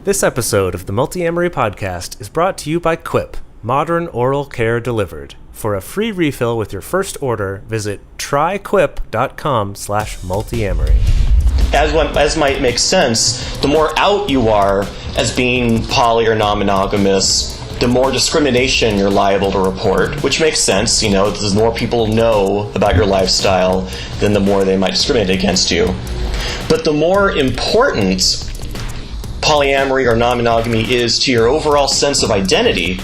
This episode of the Multiamory podcast is brought to you by Quip, modern oral care delivered. For a free refill with your first order, visit tryquip.com/multiamory. As might make sense, the more out you are as being poly or non-monogamous, the more discrimination you're liable to report, which makes sense. You know, the more people know about your lifestyle, then the more they might discriminate against you. But the more important polyamory or non-monogamy is to your overall sense of identity,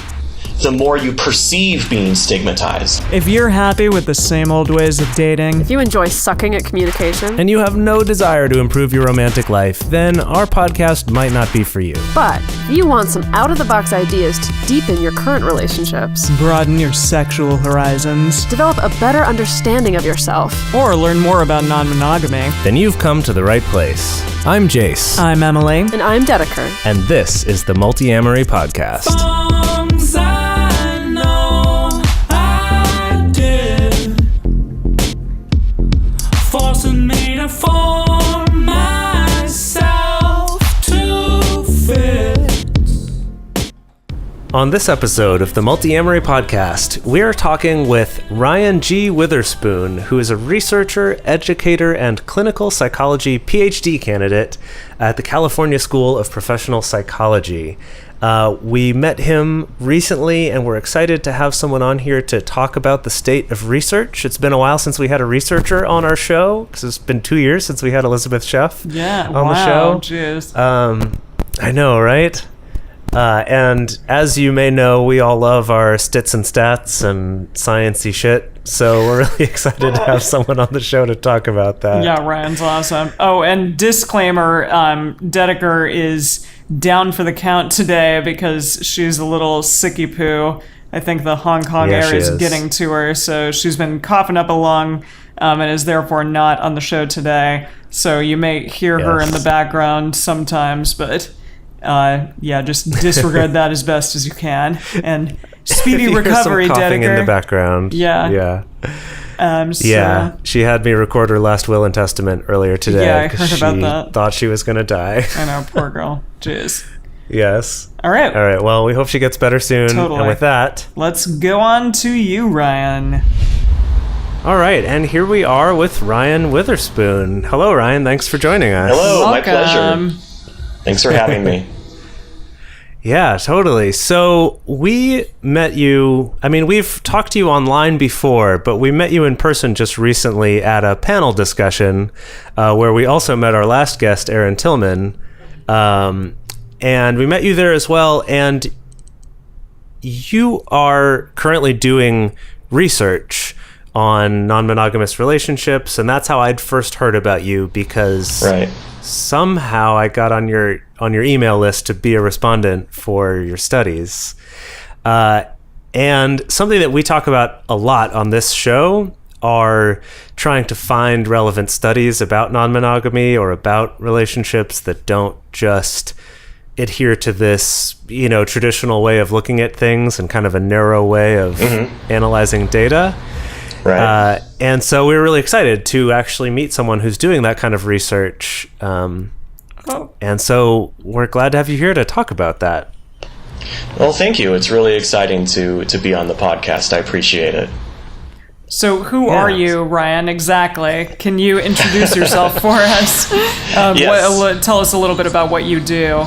the more you perceive being stigmatized. If you're happy with the same old ways of dating, if you enjoy sucking at communication, and you have no desire to improve your romantic life, then our podcast might not be for you. But if you want some out-of-the-box ideas to deepen your current relationships, broaden your sexual horizons, develop a better understanding of yourself, or learn more about non-monogamy, then you've come to the right place. I'm Jase. I'm Emily. And I'm Dedeker. And this is the Multiamory podcast. Forcing me to form myself to fit. On this episode of the Multiamory podcast, we are talking with Ryan G. Witherspoon, who is a researcher, educator, and clinical psychology Ph.D. candidate at the California School of Professional Psychology. We met him recently, and we're excited to have someone on here to talk about the state of research. It's been a while since we had a researcher on our show, because it's been 2 years since we had Elizabeth Sheff on the show. Jeez. I know, right? And as you may know, we all love our stits and stats and sciencey shit, so we're really excited to have someone on the show to talk about that. Yeah, Ryan's awesome. Oh, and disclaimer, Dedeker is down for the count today because she's a little sicky poo. I think the Hong Kong air is getting to her, so she's been coughing up a lung and is therefore not on the show today. So you may hear her in the background sometimes, but just disregard that as best as you can. And speedy recovery, some coughing Dedeker. in the background. Yeah. She had me record her last will and testament earlier today. Yeah, I heard about she that. Thought she was going to die. I know, poor girl. Jeez. Yes. All right. Well, we hope she gets better soon. Totally. And with that, let's go on to you, Ryan. All right, and here we are with Ryan Witherspoon. Hello, Ryan. Thanks for joining us. Hello, Welcome. my pleasure. Thanks for having me. Yeah, totally. So we met you, we've talked to you online before, but we met you in person just recently at a panel discussion where we also met our last guest, Aaron Tillman. And we met you there as well. And you are currently doing research on non-monogamous relationships. And that's how I'd first heard about you, because somehow I got on your email list to be a respondent for your studies. And something that we talk about a lot on this show are trying to find relevant studies about non-monogamy or about relationships that don't just adhere to this, traditional way of looking at things and kind of a narrow way of analyzing data. Right. And so we were really excited to actually meet someone who's doing that kind of research. And so we're glad to have you here to talk about that. Well, thank you. It's really exciting to be on the podcast. I appreciate it. So who are you, Ryan, exactly? Can you introduce yourself for us? Yes. Tell us a little bit about what you do.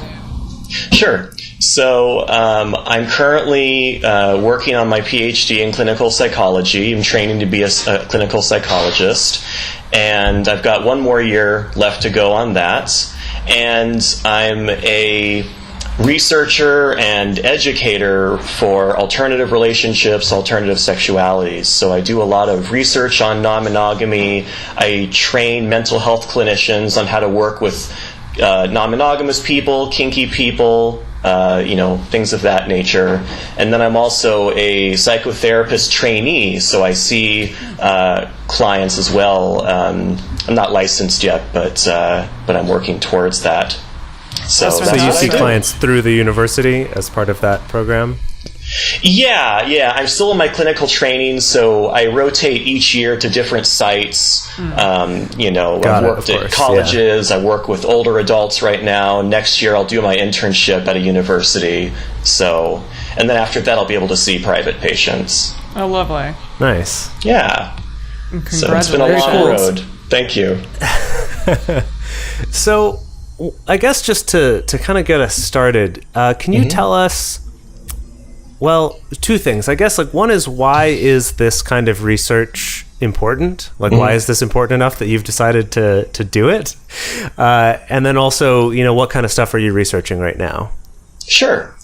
Sure. So I'm currently working on my Ph.D. in clinical psychology. I'm training to be a clinical psychologist, and I've got 1 more year left to go on that. And I'm a researcher and educator for alternative relationships, alternative sexualities. So I do a lot of research on non-monogamy. I train mental health clinicians on how to work with non-monogamous people, kinky people, things of that nature. And then I'm also a psychotherapist trainee, so I see clients as well. I'm not licensed yet, but I'm working towards that. So you see clients through the university as part of that program? Yeah. I'm still in my clinical training, so I rotate each year to different sites. I've worked at colleges. I work with older adults right now. Next year, I'll do my internship at a university. So, and then after that, I'll be able to see private patients. Oh, lovely. Nice. Yeah. So it's been a long road. Thank you. So, I guess just to kind of get us started, can you tell us, well, two things. I guess, like, one is, why is this kind of research important? Like, why is this important enough that you've decided to do it? And then also, what kind of stuff are you researching right now? Sure.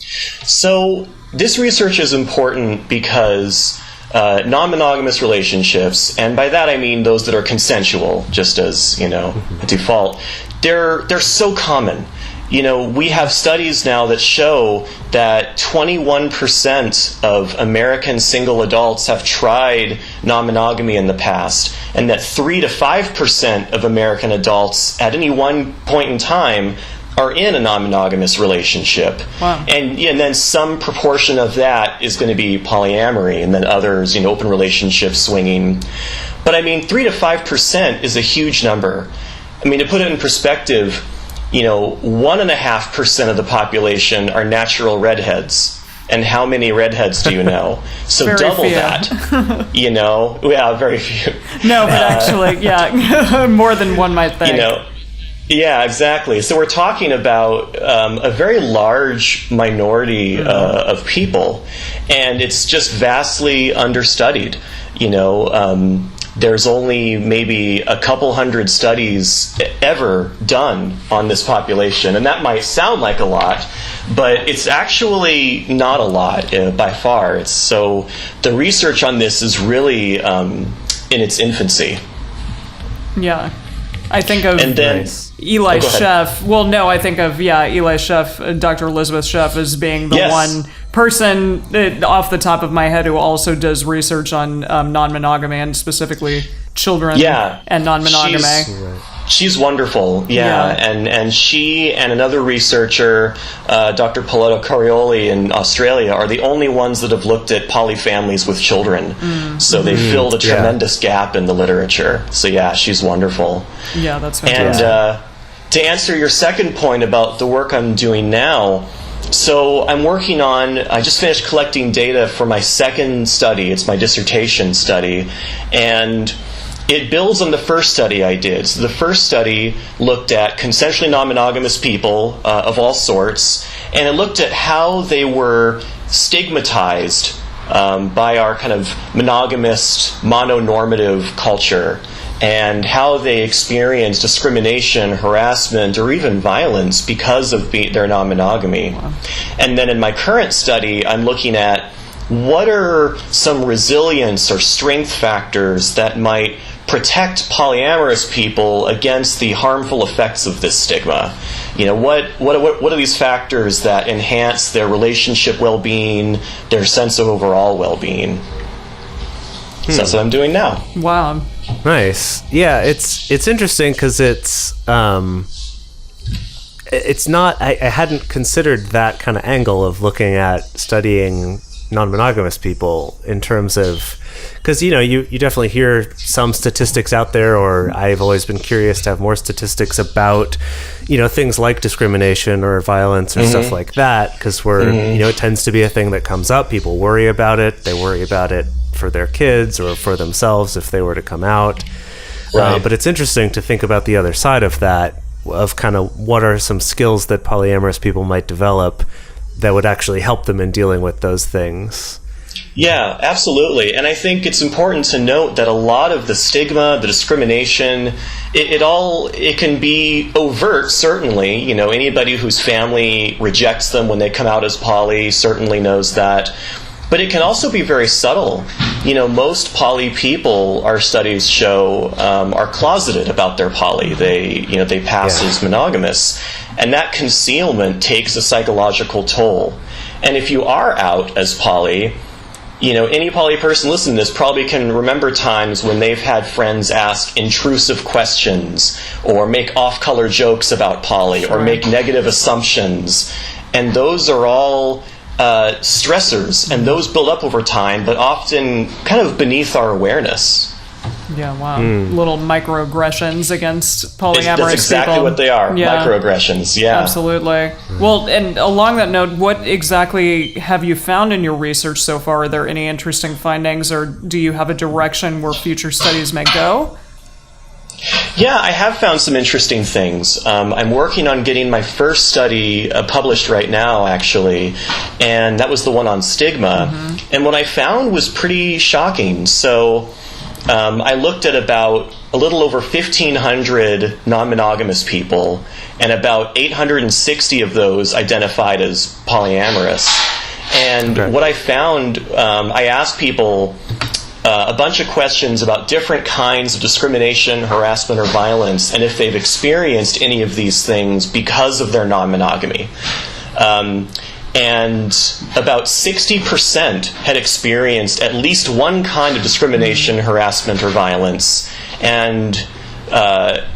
So this research is important because non-monogamous relationships, and by that I mean those that are consensual, just as, a default, they're so common. We have studies now that show that 21% of American single adults have tried non-monogamy in the past, and that 3 to 5% of American adults at any one point in time are in a non-monogamous relationship. Wow. And then some proportion of that is going to be polyamory, and then others, open relationships, swinging. But 3 to 5% is a huge number. To put it in perspective, 1.5% of the population are natural redheads. And how many redheads do you know? So very double few. That. Yeah, very few. No, but actually, more than one might think. Yeah, exactly. So we're talking about a very large minority of people, and it's just vastly understudied. There's only maybe a couple hundred studies ever done on this population, and that might sound like a lot, but it's actually not a lot by far. So the research on this is really in its infancy. Yeah. I think of Eli Sheff. I think of Eli Sheff, Dr. Elizabeth Sheff, as being the one person off the top of my head who also does research on non-monogamy, and specifically children and non-monogamy. She's wonderful, and she and another researcher, Dr. Paoletta Corioli in Australia, are the only ones that have looked at polyfamilies with children. So they filled a tremendous gap in the literature. So she's wonderful. Yeah, that's fantastic. And to answer your second point about the work I'm doing now, so I just finished collecting data for my second study. It's my dissertation study, and it builds on the first study I did. So the first study looked at consensually non-monogamous people of all sorts, and it looked at how they were stigmatized by our kind of monogamous, mononormative culture, and how they experience discrimination, harassment, or even violence because of their non-monogamy. Wow. And then in my current study, I'm looking at what are some resilience or strength factors that might protect polyamorous people against the harmful effects of this stigma. What are these factors that enhance their relationship well-being, their sense of overall well-being? So that's what I'm doing now. Wow. Nice. Yeah, it's interesting because it's not. I hadn't considered that kind of angle of looking at studying non-monogamous people in terms of, because you definitely hear some statistics out there, or I've always been curious to have more statistics about things like discrimination or violence or stuff like that, because it tends to be a thing that comes up. People worry about it. They worry about it for their kids or for themselves if they were to come out. Right. But it's interesting to think about the other side of that, of kind of what are some skills that polyamorous people might develop that would actually help them in dealing with those things. Yeah, absolutely. And I think it's important to note that a lot of the stigma, the discrimination, it can be overt, certainly. Anybody whose family rejects them when they come out as poly certainly knows that. But it can also be very subtle. Most poly people, our studies show, are closeted about their poly. They pass as monogamous. And that concealment takes a psychological toll. And if you are out as poly, any poly person listening to this probably can remember times when they've had friends ask intrusive questions, or make off-color jokes about poly, or make negative assumptions. And those are all stressors, and those build up over time, but often kind of beneath our awareness. Yeah, wow. Little microaggressions against polyamorous That's exactly people. what they are. Yeah. Microaggressions, yeah. Absolutely. Well, and along that note, what exactly have you found in your research so far? Are there any interesting findings, or do you have a direction where future studies may go? Yeah, I have found some interesting things. I'm working on getting my first study published right now, actually, and that was the one on stigma. And what I found was pretty shocking. So I looked at about a little over 1,500 non-monogamous people, and about 860 of those identified as polyamorous. And what I found, I asked people a bunch of questions about different kinds of discrimination, harassment, or violence, and if they've experienced any of these things because of their non-monogamy. And about 60% had experienced at least one kind of discrimination, harassment, or violence, and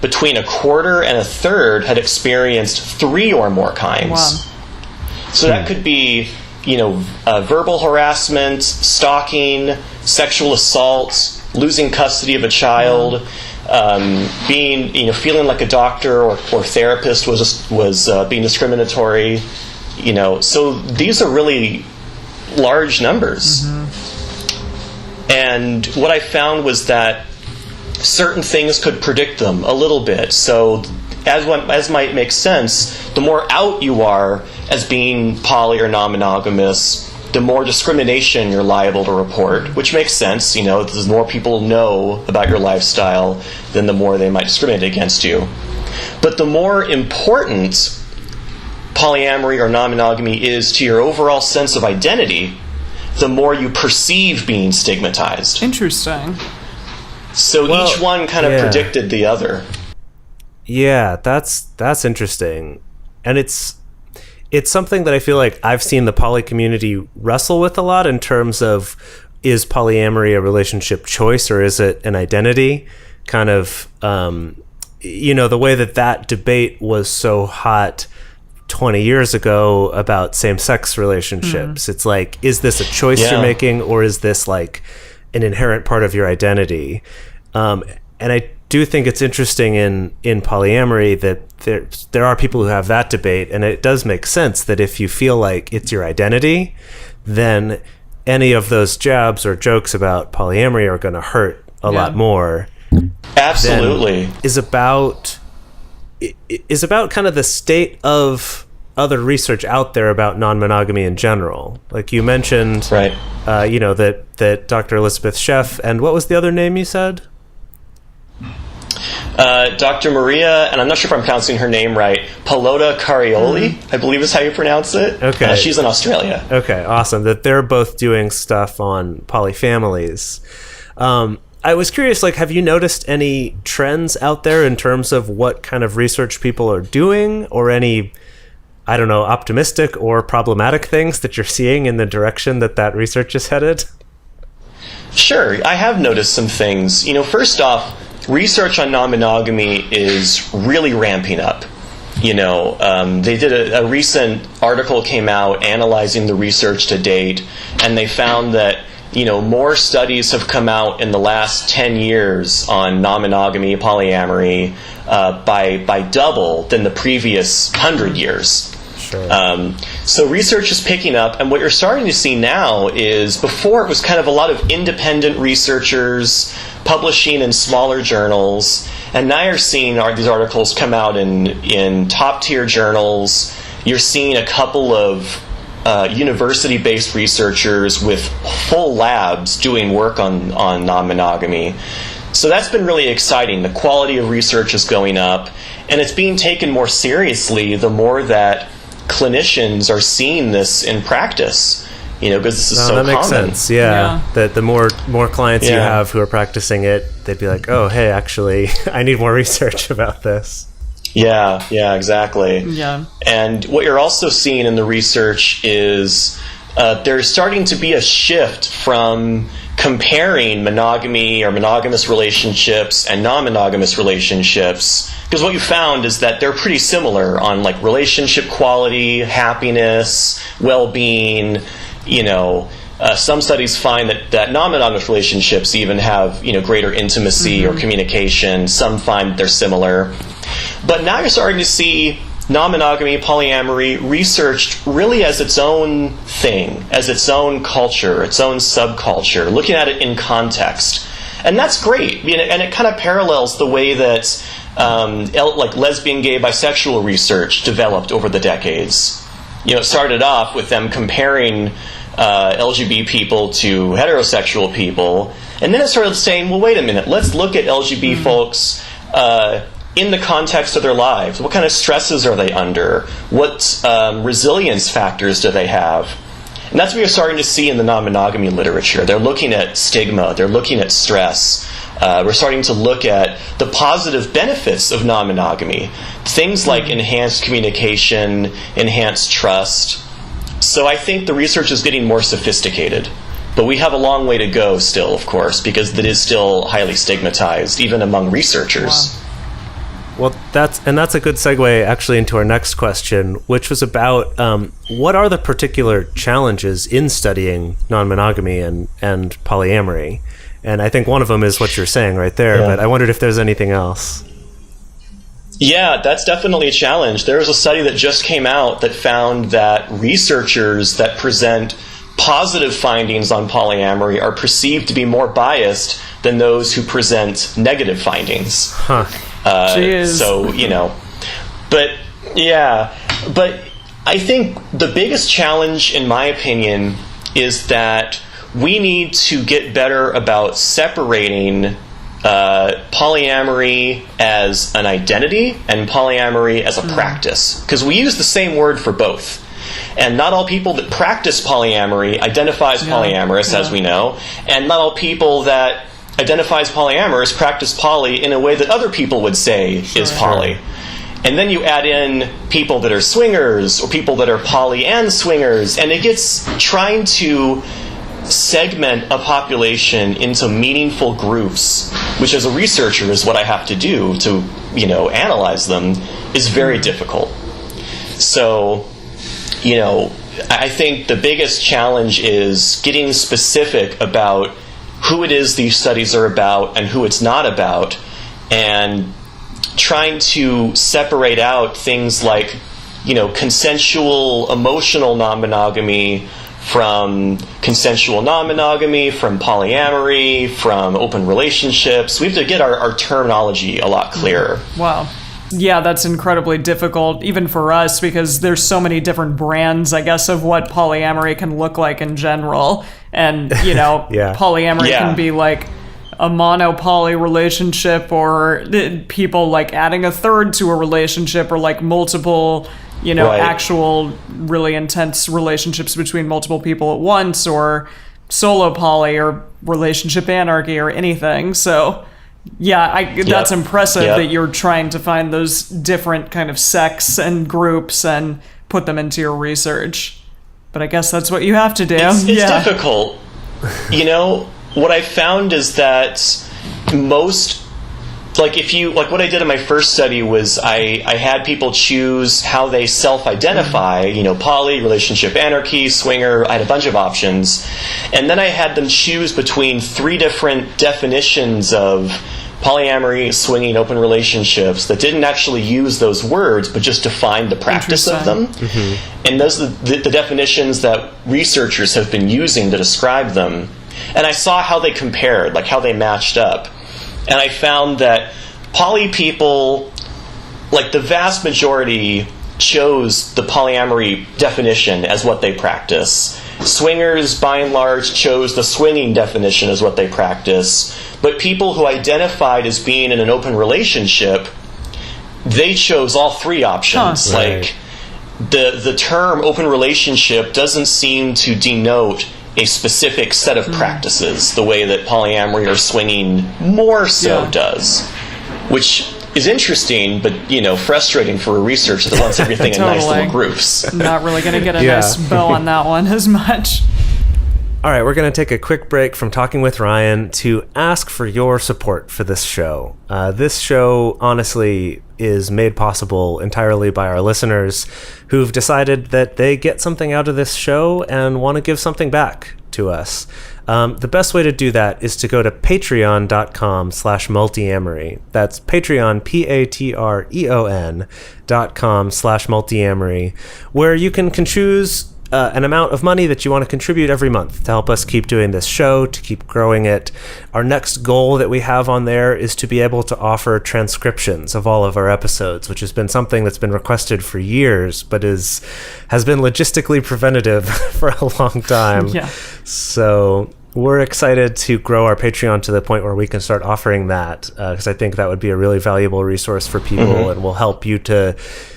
between a quarter and a third had experienced 3 or more kinds. Wow. So that could be, verbal harassment, stalking, sexual assault, losing custody of a child, being, feeling like a doctor or therapist was being discriminatory. So these are really large numbers. And what I found was that certain things could predict them a little bit. So as might make sense, the more out you are as being poly or non-monogamous, the more discrimination you're liable to report, which makes sense. The more people know about your lifestyle, then the more they might discriminate against you. But the more important polyamory or non-monogamy is to your overall sense of identity, the more you perceive being stigmatized. Interesting. So each one kind of predicted the other. Yeah, that's interesting. And it's something that I feel like I've seen the poly community wrestle with a lot in terms of, is polyamory a relationship choice or is it an identity? Kind of, the way that debate was so hot 20 years ago about same-sex relationships. It's like, is this a choice you're making, or is this like an inherent part of your identity? And I do think it's interesting in polyamory that there are people who have that debate, and it does make sense that if you feel like it's your identity, then any of those jabs or jokes about polyamory are going to hurt a lot more. Absolutely. Is about kind of the state of other research out there about non-monogamy in general. Like you mentioned, right? That Dr. Elizabeth Sheff, and what was the other name you said? Dr. Maria, and I'm not sure if I'm pronouncing her name right, Palota Carioli, I believe is how you pronounce it. Okay. She's in Australia. Okay, awesome. That they're both doing stuff on polyfamilies. I was curious, have you noticed any trends out there in terms of what kind of research people are doing, or any, I don't know, optimistic or problematic things that you're seeing in the direction that research is headed? Sure, I have noticed some things. First off, research on non-monogamy is really ramping up. They did a recent article came out analyzing the research to date, and they found that more studies have come out in the last 10 years on non-monogamy, polyamory, by double than the previous 100 years. Sure. So research is picking up, and what you're starting to see now is, before it was kind of a lot of independent researchers publishing in smaller journals, and now you're seeing these articles come out in top-tier journals. You're seeing a couple of university-based researchers with full labs doing work on non-monogamy. So that's been really exciting. The quality of research is going up, and it's being taken more seriously the more that clinicians are seeing this in practice, because this is so common. That makes sense, yeah. That the more clients you have who are practicing it, they'd be like, oh, hey, actually, I need more research about this. Yeah, exactly. Yeah. And what you're also seeing in the research is there's starting to be a shift from comparing monogamy or monogamous relationships and non-monogamous relationships, because what you found is that they're pretty similar on like relationship quality, happiness, well-being. Some studies find that non-monogamous relationships even have greater intimacy or communication. Some find they're similar, but now you're starting to see non-monogamy, polyamory researched really as its own thing, as its own culture, its own subculture, looking at it in context. And that's great. And it kind of parallels the way that like lesbian, gay, bisexual research developed over the decades. It started off with them comparing LGBT people to heterosexual people, and then it started saying, well, wait a minute, let's look at LGBT folks in the context of their lives. What kind of stresses are they under? What resilience factors do they have? And that's what you're starting to see in the non-monogamy literature. They're looking at stigma. They're looking at stress. We're starting to look at the positive benefits of non-monogamy. Things like enhanced communication, enhanced trust. So I think the research is getting more sophisticated. But we have a long way to go still, of course, because it is still highly stigmatized, even among researchers. Wow. Well, that's a good segue actually into our next question, which was about what are the particular challenges in studying non-monogamy and polyamory? And I think one of them is what you're saying right there, but I wondered if there's anything else. Yeah, that's definitely a challenge. There was a study that just came out that found that researchers that present positive findings on polyamory are perceived to be more biased than those who present negative findings. Huh. So, but I think the biggest challenge, in my opinion, is that we need to get better about separating polyamory as an identity and polyamory as a practice, because we use the same word for both. And not all people that practice polyamory identify as polyamorous, as we know, and not all people that identify as polyamorous practice poly in a way that other people would say is poly. And then you add in people that are swingers or people that are poly and swingers, and it gets trying to segment a population into meaningful groups, which as a researcher is what I have to do to, analyze them, is very difficult. So, I think the biggest challenge is getting specific about who it is these studies are about and who it's not about, and trying to separate out things like, consensual emotional non-monogamy from consensual non-monogamy, from polyamory, from open relationships. We have to get our terminology a lot clearer. Wow. Yeah, that's incredibly difficult, even for us, because there's so many different brands, I guess, of what polyamory can look like in general. And, polyamory can be like a mono-poly relationship, or people like adding a third to a relationship, or like multiple, actual really intense relationships between multiple people at once, or solo poly, or relationship anarchy, or anything. So that's impressive that you're trying to find those different kind of sects and groups and put them into your research. But I guess that's what you have to do. It's difficult. What I found is that most, like what I did in my first study was I had people choose how they self-identify, poly, relationship anarchy, swinger. I had a bunch of options. And then I had them choose between 3 different definitions of polyamory, swinging, open relationships that didn't actually use those words, but just defined the practice of them. Mm-hmm. And those are the definitions that researchers have been using to describe them. And I saw how they compared, like how they matched up. And I found that poly people, like the vast majority, chose the polyamory definition as what they practice. Swingers, by and large, chose the swinging definition as what they practice. But people who identified as being in an open relationship, they chose all 3 options. Huh. Like, the term open relationship doesn't seem to denote a specific set of practices the way that polyamory or swinging more so does, which is interesting, but frustrating for a researcher that wants everything in nice little groups. Not really going to get a nice bow on that one as much. All right, we're going to take a quick break from talking with Ryan to ask for your support for this show. This show, honestly, is made possible entirely by our listeners who've decided that they get something out of this show and want to give something back to us. The best way to do that is to go to patreon.com/multiamory. That's Patreon, patreon.com/multiamory, where you can choose an amount of money that you want to contribute every month to help us keep doing this show, to keep growing it. Our next goal that we have on there is to be able to offer transcriptions of all of our episodes, which has been something that's been requested for years, but has been logistically preventative for a long time. Yeah. So we're excited to grow our Patreon to the point where we can start offering that, because I think that would be a really valuable resource for people and will help you to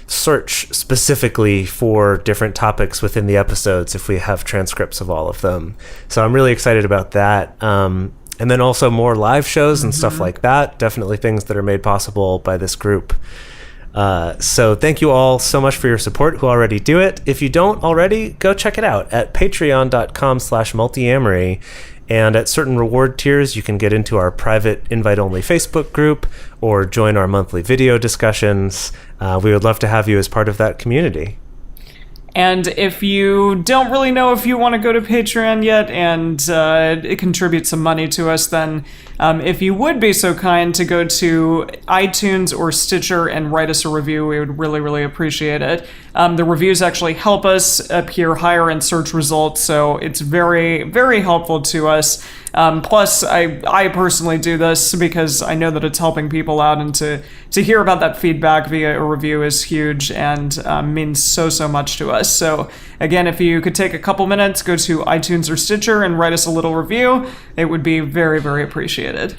search specifically for different topics within the episodes if we have transcripts of all of them. So I'm really excited about that. And then also more live shows and stuff like that. Definitely things that are made possible by this group. So thank you all so much for your support who already do it. If you don't already, go check it out at patreon.com/multiamory. And at certain reward tiers, you can get into our private invite-only Facebook group or join our monthly video discussions. We would love to have you as part of that community. And if you don't really know if you want to go to Patreon yet and contribute some money to us, then if you would be so kind to go to iTunes or Stitcher and write us a review, we would really, really appreciate it. The reviews actually help us appear higher in search results, so it's very, very helpful to us. Plus, I personally do this because I know that it's helping people out, and to hear about that feedback via a review is huge and means so much to us. So again, if you could take a couple minutes, go to iTunes or Stitcher and write us a little review, it would be very, very appreciated.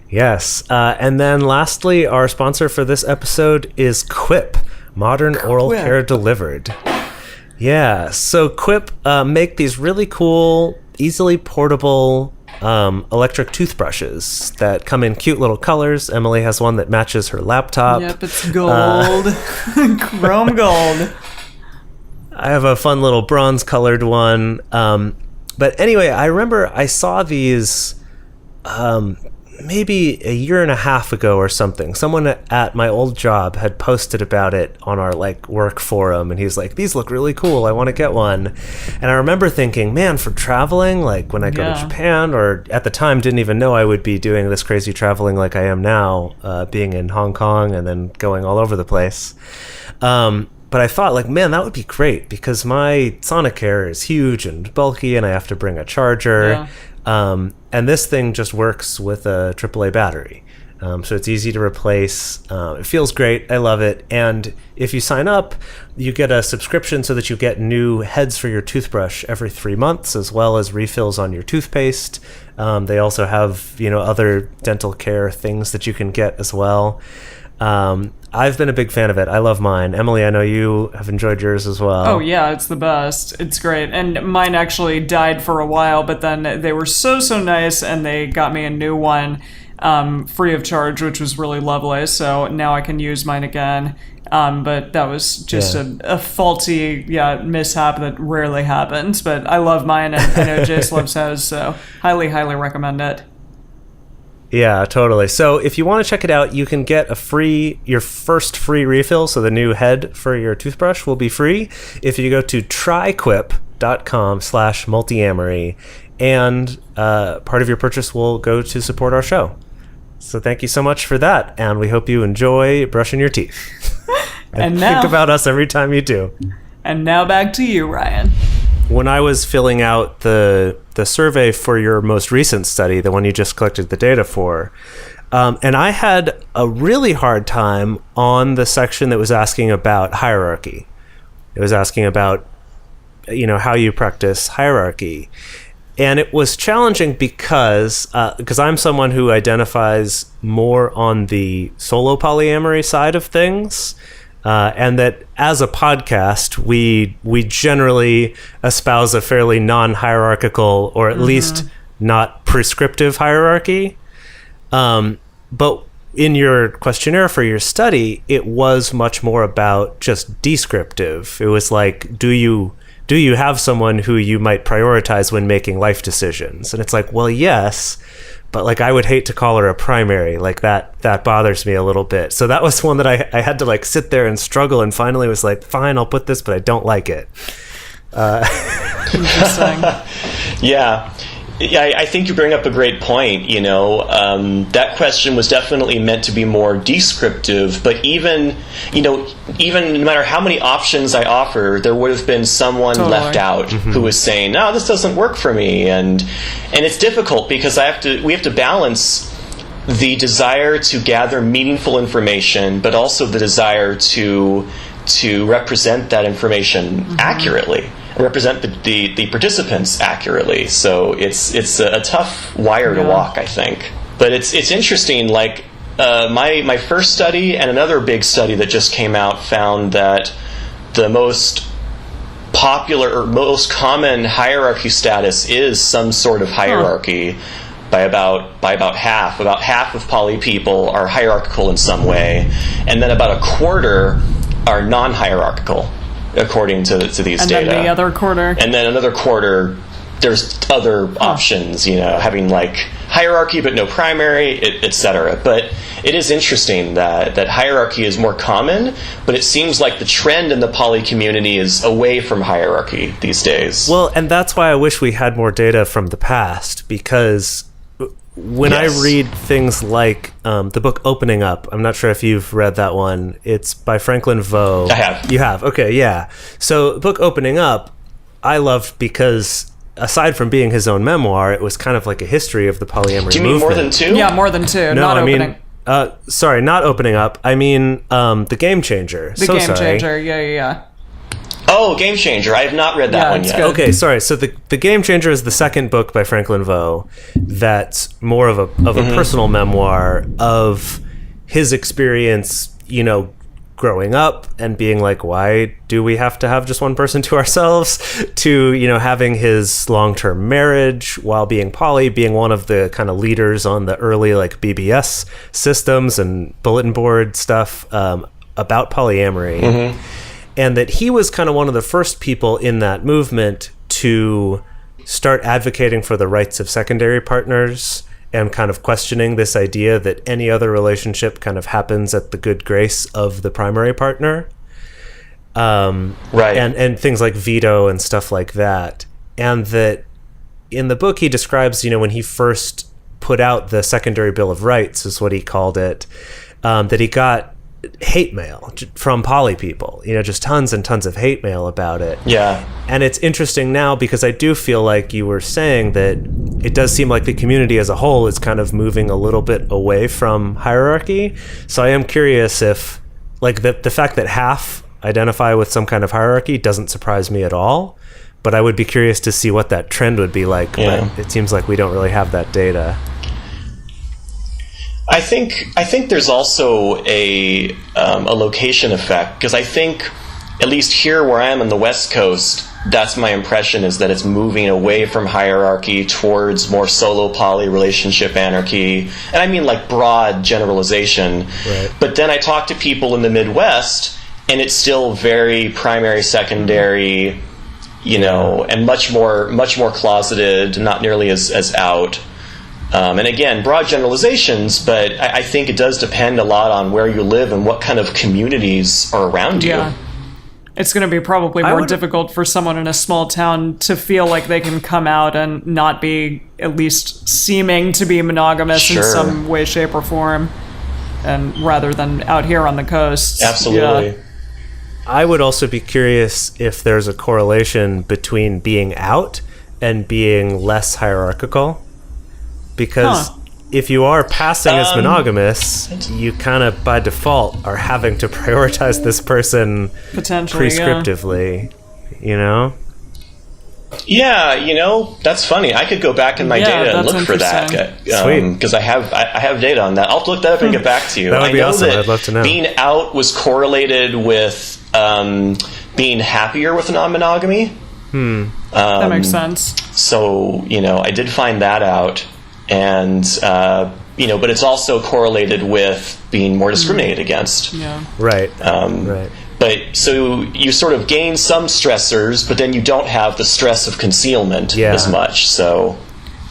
Yes. And then lastly, our sponsor for this episode is Quip, Modern Oral Care Delivered. Yeah. So Quip make these really cool, easily portable electric toothbrushes that come in cute little colors. Emily has one that matches her laptop. Yep, it's gold. Chrome gold. I have a fun little bronze colored one. But anyway, I remember I saw these maybe a year and a half ago or something. Someone at my old job had posted about it on our work forum, and he was like, these look really cool, I want to get one. And I remember thinking, man, for traveling, like when I go to Japan, or at the time didn't even know I would be doing this crazy traveling like I am now, being in Hong Kong and then going all over the place. But I thought, man, that would be great because my Sonicare is huge and bulky and I have to bring a charger. And this thing just works with a AAA battery. So it's easy to replace. It feels great. I love it. And if you sign up, you get a subscription so that you get new heads for your toothbrush every 3 months, as well as refills on your toothpaste. They also have, other dental care things that you can get as well. I've been a big fan of it. I love mine. Emily, I know you have enjoyed yours as well. Oh, yeah, it's the best. It's great. And mine actually died for a while, but then they were so nice, and they got me a new one free of charge, which was really lovely. So now I can use mine again. But that was just a faulty mishap that rarely happens. But I love mine, and I know Jase loves his, so highly recommend it. Yeah, totally. So if you want to check it out, you can get your first free refill. So the new head for your toothbrush will be free if you go to tryquip.com/multiamory, and part of your purchase will go to support our show. So thank you so much for that, and we hope you enjoy brushing your teeth. and think about us every time you do. And now back to you, Ryan. When I was filling out the survey for your most recent study, the one you just collected the data for, and I had a really hard time on the section that was asking about hierarchy. It was asking about, how you practice hierarchy. And it was challenging because I'm someone who identifies more on the solo polyamory side of things. And that as a podcast, we generally espouse a fairly non-hierarchical, or at least not prescriptive hierarchy. But in your questionnaire for your study, it was much more about just descriptive. It was like, do you do you have someone who you might prioritize when making life decisions? And it's like, well, yes, but like I would hate to call her a primary. Like that bothers me a little bit. So that was one that I had to like sit there and struggle, and finally was like, fine, I'll put this, but I don't like it. Interesting. Yeah. Yeah, I think you bring up a great point. That question was definitely meant to be more descriptive, but even no matter how many options I offer, there would have been someone left out who was saying, no, this doesn't work for me. And it's difficult because we have to balance the desire to gather meaningful information, but also the desire to represent that information accurately. Represent the participants accurately. So it's a tough wire to walk, I think. But it's interesting. Like my first study and another big study that just came out found that the most popular or most common hierarchy status is some sort of hierarchy. By about half. About half of poly people are hierarchical in some way, and then about a quarter are non-hierarchical, according to these data. And then the other quarter. And then another quarter, there's other options, having like hierarchy but no primary, etc. But it is interesting that hierarchy is more common, but it seems like the trend in the poly community is away from hierarchy these days. Well, and that's why I wish we had more data from the past, because when I read things like the book Opening Up, I'm not sure if you've read that one. It's by Franklin Vo. I have. You have? Okay, yeah. So the book Opening Up, I loved because aside from being his own memoir, it was kind of like a history of the polyamory movement. Do you mean more than two? Yeah, more than two. No, not I opening. mean, sorry, not Opening Up. I mean The Game Changer. The Game Changer, yeah. Oh, Game Changer. I have not read that one yet. Good. Okay, sorry. So the Game Changer is the second book by Franklin Vo that's more of a personal memoir of his experience, growing up and being like, why do we have to have just one person to ourselves, to, having his long-term marriage while being poly, being one of the kind of leaders on the early like BBS systems and bulletin board stuff about polyamory. And that he was kind of one of the first people in that movement to start advocating for the rights of secondary partners and kind of questioning this idea that any other relationship kind of happens at the good grace of the primary partner. Right. And things like veto and stuff like that. And that in the book he describes, when he first put out the Secondary Bill of Rights, is what he called it, that he got hate mail from poly people, just tons and tons of hate mail about it. Yeah. And it's interesting now because I do feel like you were saying that it does seem like the community as a whole is kind of moving a little bit away from hierarchy. So I am curious if like the fact that half identify with some kind of hierarchy doesn't surprise me at all, but I would be curious to see what that trend would be like. Yeah. But it seems like we don't really have that data. I think there's also a location effect, because I think, at least here where I am on the West Coast, that's my impression, is that it's moving away from hierarchy towards more solo poly relationship anarchy. And I mean like broad generalization. Right. But then I talk to people in the Midwest, and it's still very primary, secondary, and much more closeted, not nearly as out. And again, broad generalizations, but I think it does depend a lot on where you live and what kind of communities are around you. Yeah. It's going to be probably more difficult for someone in a small town to feel like they can come out and not be at least seeming to be monogamous in some way, shape, or form, and rather than out here on the coast. Absolutely. Yeah. I would also be curious if there's a correlation between being out and being less hierarchical. Because if you are passing as monogamous, you kind of by default are having to prioritize this person potentially prescriptively, Yeah, that's funny. I could go back in my data and look for that. Sweet. Because I have data on that. I'll look that up and get back to you. That would be awesome. That I'd love to know. Being out was correlated with being happier with non-monogamy. That makes sense. So, I did find that out. And, but it's also correlated with being more discriminated against. Yeah. Right. But But so you sort of gain some stressors, but then you don't have the stress of concealment as much. So,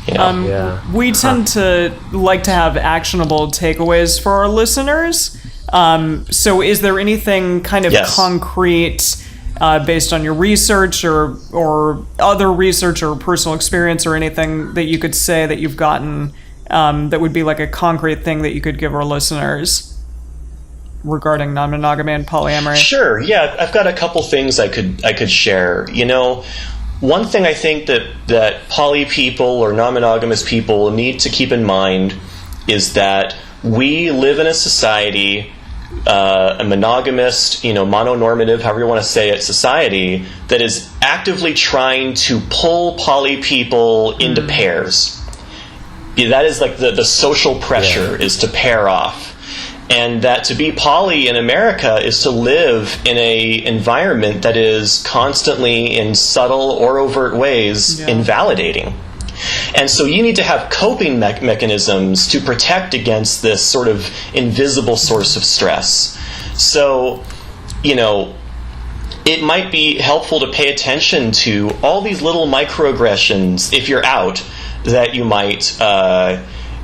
you know. We tend to like to have actionable takeaways for our listeners. So is there anything kind of concrete based on your research or other research or personal experience or anything that you could say that you've gotten that would be like a concrete thing that you could give our listeners regarding non-monogamy and polyamory? Sure. Yeah, I've got a couple things I could share. You know, one thing I think that poly people or non-monogamous people need to keep in mind is that we live in a society, a monogamist, mononormative, however you want to say it, society that is actively trying to pull poly people into pairs. That is like the social pressure is to pair off. And that to be poly in America is to live in a environment that is constantly, in subtle or overt ways, invalidating. And so you need to have coping mechanisms to protect against this sort of invisible source of stress. So, it might be helpful to pay attention to all these little microaggressions, if you're out, that you might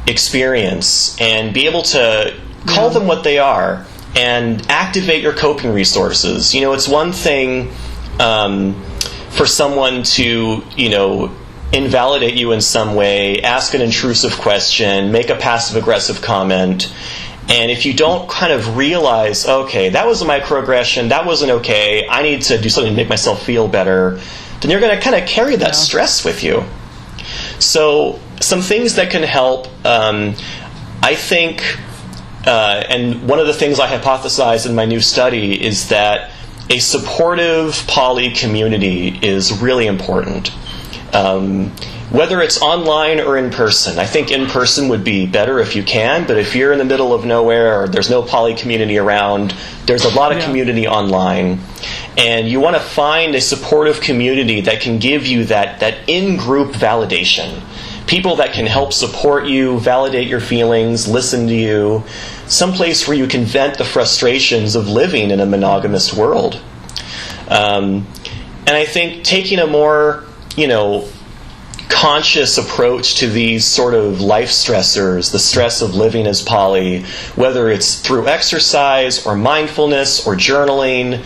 experience, and be able to call them what they are and activate your coping resources. It's one thing for someone to, invalidate you in some way, ask an intrusive question, make a passive-aggressive comment, and if you don't kind of realize, okay, that was a microaggression, that wasn't okay, I need to do something to make myself feel better, then you're going to kind of carry that stress with you. So some things that can help, I think, and one of the things I hypothesize in my new study is that a supportive poly community is really important. Whether it's online or in person. I think in person would be better if you can, but if you're in the middle of nowhere or there's no poly community around, there's a lot of community online. And you want to find a supportive community that can give you that in-group validation. People that can help support you, validate your feelings, listen to you. Someplace where you can vent the frustrations of living in a monogamous world. And I think taking a more, conscious approach to these sort of life stressors, the stress of living as poly, whether it's through exercise or mindfulness or journaling,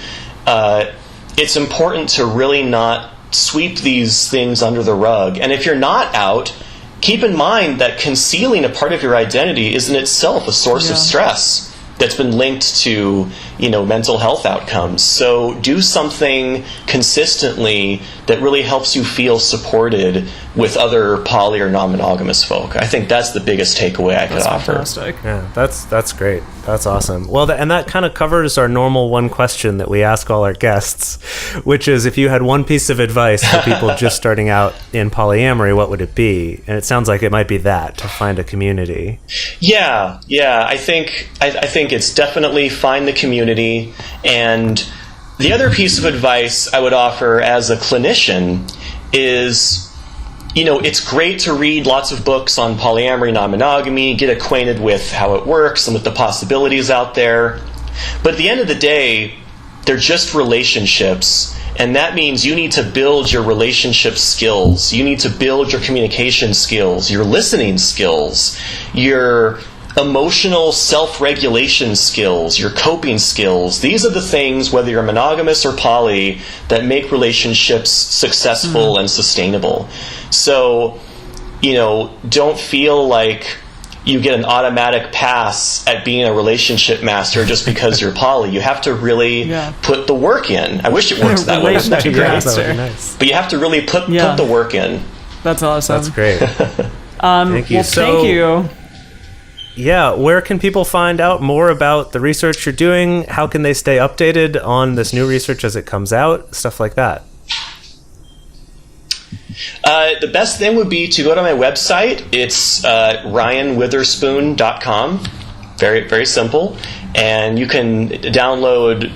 it's important to really not sweep these things under the rug. And if you're not out, keep in mind that concealing a part of your identity is in itself a source of stress that's been linked to, mental health outcomes. So do something consistently that really helps you feel supported with other poly or non-monogamous folk. I think that's the biggest takeaway I could offer. Fantastic. Yeah, that's great. That's awesome. Well, and that kind of covers our normal one question that we ask all our guests, which is, if you had one piece of advice for people just starting out in polyamory, what would it be? And it sounds like it might be that, to find a community. Yeah. I think it's definitely find the community. And the other piece of advice I would offer as a clinician is, it's great to read lots of books on polyamory, non-monogamy, get acquainted with how it works and with the possibilities out there. But at the end of the day, they're just relationships. And that means you need to build your relationship skills. You need to build your communication skills, your listening skills, your emotional self-regulation skills, your coping skills. These are the things, whether you're monogamous or poly, that make relationships successful and sustainable. So, don't feel like you get an automatic pass at being a relationship master just because you're poly. You have to really put the work in. I wish it works that way. That'd be great. Nice. But you have to really put the work in. That's awesome. That's great. Thank you. Well, thank you. Yeah, where can people find out more about the research you're doing? How can they stay updated on this new research as it comes out? Stuff like that. The best thing would be to go to my website. It's ryanwitherspoon.com. Very, very simple. And you can download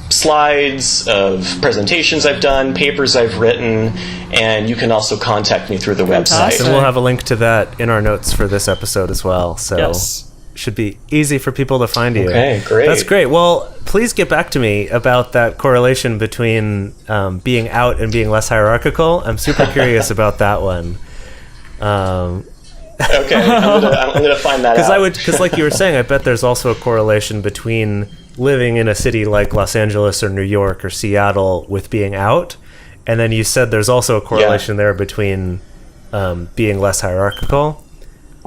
slides of presentations I've done, papers I've written, and you can also contact me through the website. And we'll have a link to that in our notes for this episode as well. So, yes. should be easy for people to find you. Okay, great. That's great. Well, please get back to me about that correlation between being out and being less hierarchical. I'm super curious about that one. Okay, I'm gonna find that out. Because like you were saying, I bet there's also a correlation between living in a city like Los Angeles or New York or Seattle with being out, and then you said there's also a correlation there between being less hierarchical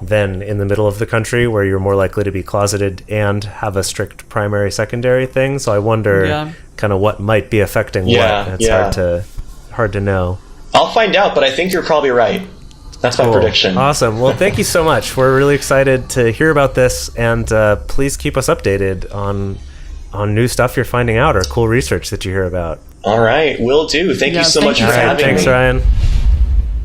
than in the middle of the country, where you're more likely to be closeted and have a strict primary secondary thing. So I wonder kind of what might be affecting what. It's hard to know. I'll find out, but I think you're probably right. That's my prediction. Awesome. Well, thank you so much. We're really excited to hear about this, and please keep us updated on new stuff you're finding out or cool research that you hear about. All right, will do. Thank you so much for having me. Thanks, Ryan.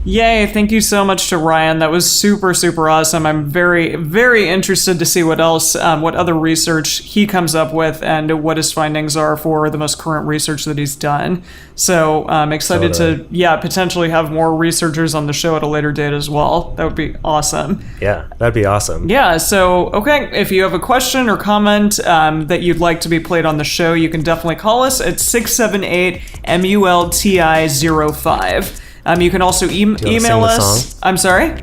Yay, thank you so much to Ryan. That was super, super awesome. I'm very, very interested to see what else, what other research he comes up with and what his findings are for the most current research that he's done. So I'm excited to, potentially have more researchers on the show at a later date as well. That would be awesome. Yeah, that'd be awesome. Yeah, so, okay, if you have a question or comment that you'd like to be played on the show, you can definitely call us at 678-MULTI-05. You can also email us. I'm sorry?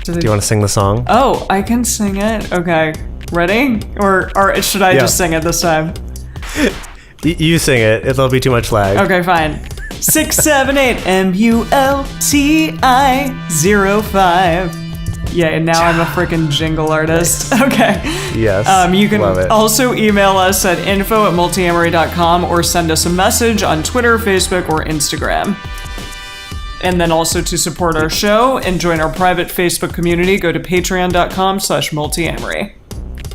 Do you want to sing the song? Oh, I can sing it. Okay. Ready? Or should I just sing it this time? You sing it. It'll be too much lag. Okay, fine. 678-MULTI-05. Yeah, and now I'm a freaking jingle artist. Okay. Yes. You can also email us at info@multiamory.com or send us a message on Twitter, Facebook, or Instagram. And then also to support our show and join our private Facebook community, go to patreon.com/multiamory.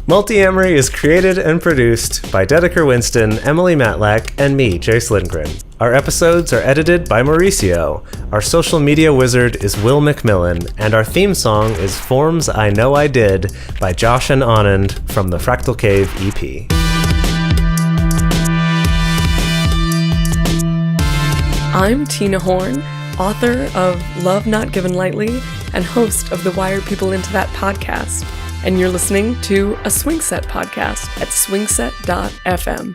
Multiamory is created and produced by Dedeker, Winston, Emily Matlack, and me, Jase Lindgren. Our episodes are edited by Mauricio. Our social media wizard is Will McMillan, and our theme song is Forms I Know I Did by Josh and Anand from the Fractal Cave EP. I'm Tina Horn, author of Love Not Given Lightly and host of the Wire People Into That podcast. And you're listening to a Swing Set podcast at swingset.fm.